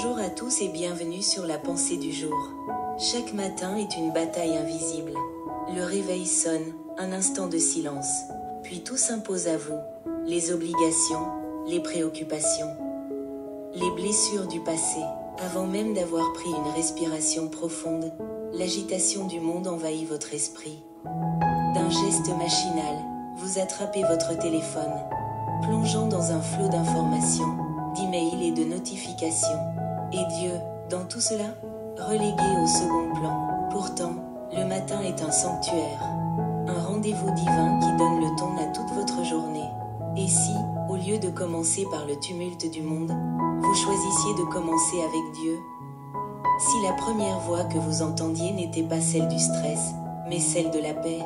Bonjour à tous et bienvenue sur la pensée du jour. Chaque matin est une bataille invisible. Le réveil sonne, un instant de silence. Puis tout s'impose à vous. Les obligations, les préoccupations, les blessures du passé. Avant même d'avoir pris une respiration profonde, l'agitation du monde envahit votre esprit. D'un geste machinal, vous attrapez votre téléphone, plongeant dans un flot d'informations, d'emails et de notifications. Et Dieu, dans tout cela, relégué au second plan. Pourtant, le matin est un sanctuaire, un rendez-vous divin qui donne le ton à toute votre journée. Et si, au lieu de commencer par le tumulte du monde, vous choisissiez de commencer avec Dieu? Si la première voix que vous entendiez n'était pas celle du stress, mais celle de la paix?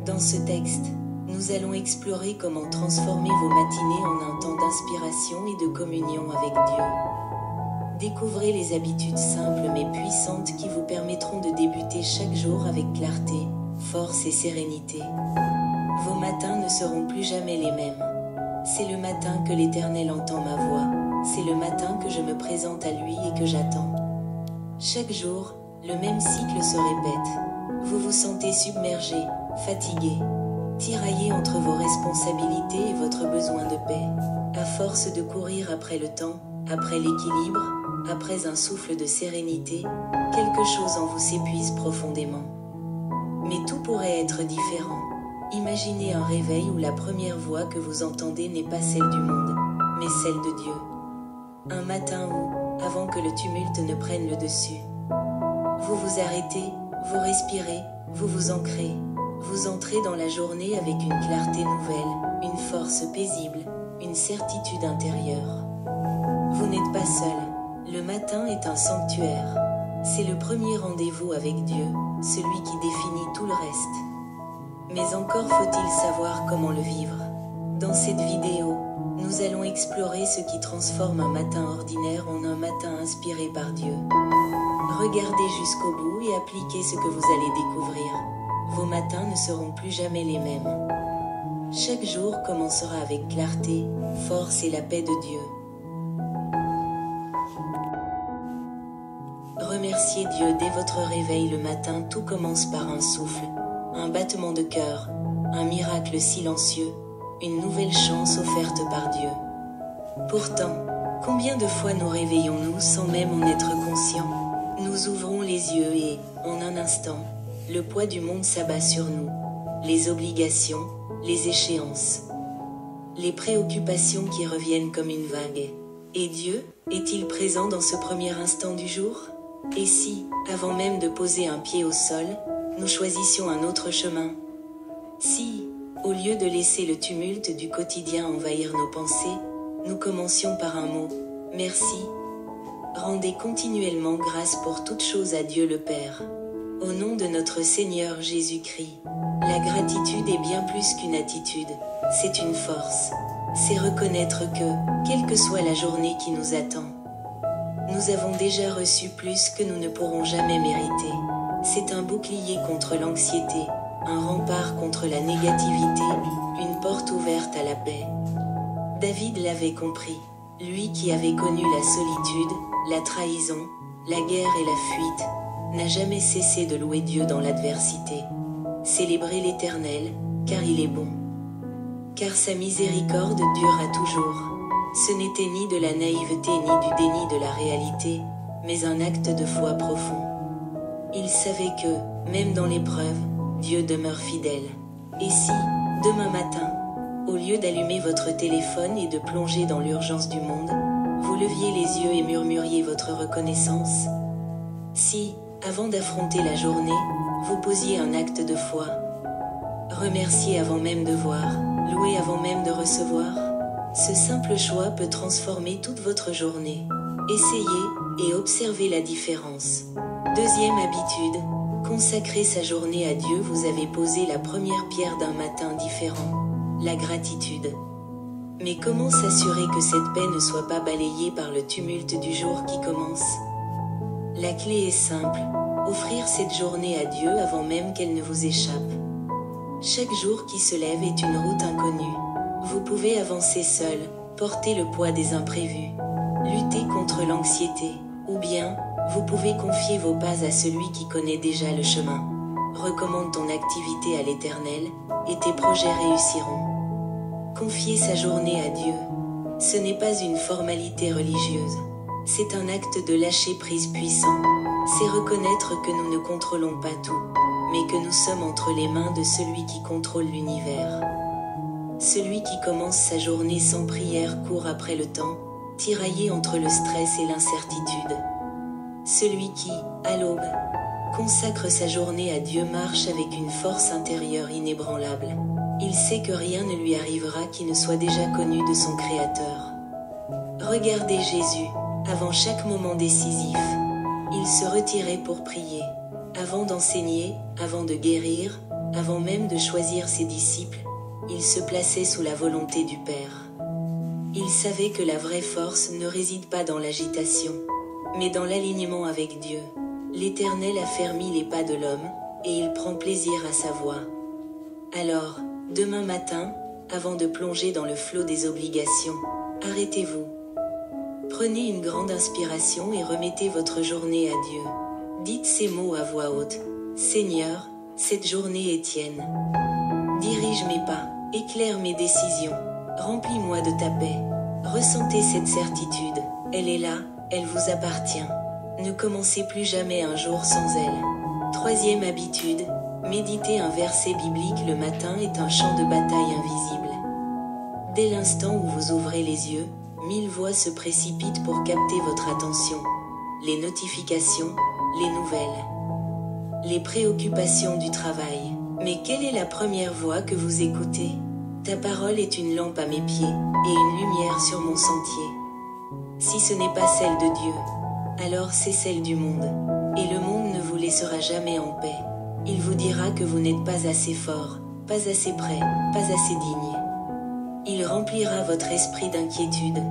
Dans ce texte, nous allons explorer comment transformer vos matinées en un temps d'inspiration et de communion avec Dieu. Découvrez les habitudes simples mais puissantes qui vous permettront de débuter chaque jour avec clarté, force et sérénité. Vos matins ne seront plus jamais les mêmes. C'est le matin que l'Éternel entend ma voix, c'est le matin que je me présente à lui et que j'attends. Chaque jour, le même cycle se répète. Vous vous sentez submergé, fatigué, tiraillé entre vos responsabilités et votre besoin de paix. À force de courir après le temps, après l'équilibre, après un souffle de sérénité, quelque chose en vous s'épuise profondément. Mais tout pourrait être différent. Imaginez un réveil où la première voix que vous entendez n'est pas celle du monde, mais celle de Dieu. Un matin où, avant que le tumulte ne prenne le dessus, vous vous arrêtez, vous respirez, vous vous ancrez, vous entrez dans la journée avec une clarté nouvelle, une force paisible, une certitude intérieure. Vous n'êtes pas seul, le matin est un sanctuaire. C'est le premier rendez-vous avec Dieu, celui qui définit tout le reste. Mais encore faut-il savoir comment le vivre. Dans cette vidéo, nous allons explorer ce qui transforme un matin ordinaire en un matin inspiré par Dieu. Regardez jusqu'au bout et appliquez ce que vous allez découvrir. Vos matins ne seront plus jamais les mêmes. Chaque jour commencera avec clarté, force et la paix de Dieu. Remerciez Dieu dès votre réveil le matin. Tout commence par un souffle, un battement de cœur, un miracle silencieux, une nouvelle chance offerte par Dieu. Pourtant, combien de fois nous réveillons-nous sans même en être conscients? Nous ouvrons les yeux et, en un instant, le poids du monde s'abat sur nous. Les obligations, les échéances, les préoccupations qui reviennent comme une vague. Et Dieu, est-il présent dans ce premier instant du jour? Et si, avant même de poser un pied au sol, nous choisissions un autre chemin? Si, au lieu de laisser le tumulte du quotidien envahir nos pensées, nous commencions par un mot, merci. Rendez continuellement grâce pour toutes choses à Dieu le Père. Au nom de notre Seigneur Jésus-Christ, la gratitude est bien plus qu'une attitude, c'est une force. C'est reconnaître que, quelle que soit la journée qui nous attend, nous avons déjà reçu plus que nous ne pourrons jamais mériter. C'est un bouclier contre l'anxiété, un rempart contre la négativité, une porte ouverte à la paix. David l'avait compris, lui qui avait connu la solitude, la trahison, la guerre et la fuite, n'a jamais cessé de louer Dieu dans l'adversité. Célébrez l'Éternel, car il est bon. Car sa miséricorde durera toujours. Ce n'était ni de la naïveté ni du déni de la réalité, mais un acte de foi profond. Il savait que, même dans l'épreuve, Dieu demeure fidèle. Et si, demain matin, au lieu d'allumer votre téléphone et de plonger dans l'urgence du monde, vous leviez les yeux et murmuriez votre reconnaissance? Si, avant d'affronter la journée, vous posiez un acte de foi? Remercier avant même de voir, louer avant même de recevoir? Ce simple choix peut transformer toute votre journée. Essayez et observez la différence. Deuxième habitude, consacrer sa journée à Dieu. Vous avez posé la première pierre d'un matin différent. La gratitude. Mais comment s'assurer que cette paix ne soit pas balayée par le tumulte du jour qui commence? La clé est simple, offrir cette journée à Dieu avant même qu'elle ne vous échappe. Chaque jour qui se lève est une route inconnue. Vous pouvez avancer seul, porter le poids des imprévus, lutter contre contre l'anxiété, ou bien, vous pouvez confier vos pas à celui qui connaît déjà le chemin. Recommande ton activité à l'Éternel, et tes projets réussiront. Confier sa journée à Dieu. Ce n'est pas une formalité religieuse. C'est un acte de lâcher prise puissant. C'est reconnaître que nous ne contrôlons pas tout, mais que nous sommes entre les mains de celui qui contrôle l'univers. Celui qui commence sa journée sans prière court après le temps, tiraillé entre le stress et l'incertitude. Celui qui, à l'aube, consacre sa journée à Dieu marche avec une force intérieure inébranlable. Il sait que rien ne lui arrivera qui ne soit déjà connu de son Créateur. Regardez Jésus, avant chaque moment décisif. Il se retirait pour prier. Avant d'enseigner, avant de guérir, avant même de choisir ses disciples, il se plaçait sous la volonté du Père. Il savait que la vraie force ne réside pas dans l'agitation, mais dans l'alignement avec Dieu. L'Éternel affermit les pas de l'homme, et il prend plaisir à sa voix. Alors, demain matin, avant de plonger dans le flot des obligations, arrêtez-vous. Prenez une grande inspiration et remettez votre journée à Dieu. Dites ces mots à voix haute. Seigneur, cette journée est tienne. Dirige mes pas, éclaire mes décisions, remplis-moi de ta paix. Ressentez cette certitude, elle est là, elle vous appartient. Ne commencez plus jamais un jour sans elle. Troisième habitude, méditer un verset biblique le matin est un champ de bataille invisible. Dès l'instant où vous ouvrez les yeux, 1000 voix se précipitent pour capter votre attention. Les notifications, les nouvelles, les préoccupations du travail. Mais quelle est la première voix que vous écoutez? Ta parole est une lampe à mes pieds, et une lumière sur mon sentier. Si ce n'est pas celle de Dieu, alors c'est celle du monde. Et le monde ne vous laissera jamais en paix. Il vous dira que vous n'êtes pas assez fort, pas assez prêt, pas assez digne. Il remplira votre esprit d'inquiétude,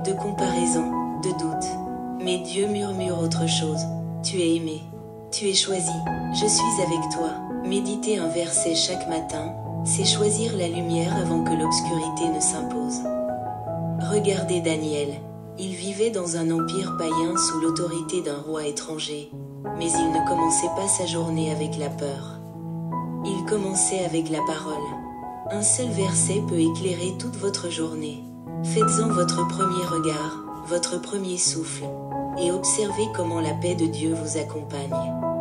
de comparaison, de doute. Mais Dieu murmure autre chose. Tu es aimé. Tu es choisi. Je suis avec toi. Méditer un verset chaque matin, c'est choisir la lumière avant que l'obscurité ne s'impose. Regardez Daniel. Il vivait dans un empire païen sous l'autorité d'un roi étranger, mais il ne commençait pas sa journée avec la peur. Il commençait avec la parole. Un seul verset peut éclairer toute votre journée. Faites-en votre premier regard, votre premier souffle, et observez comment la paix de Dieu vous accompagne.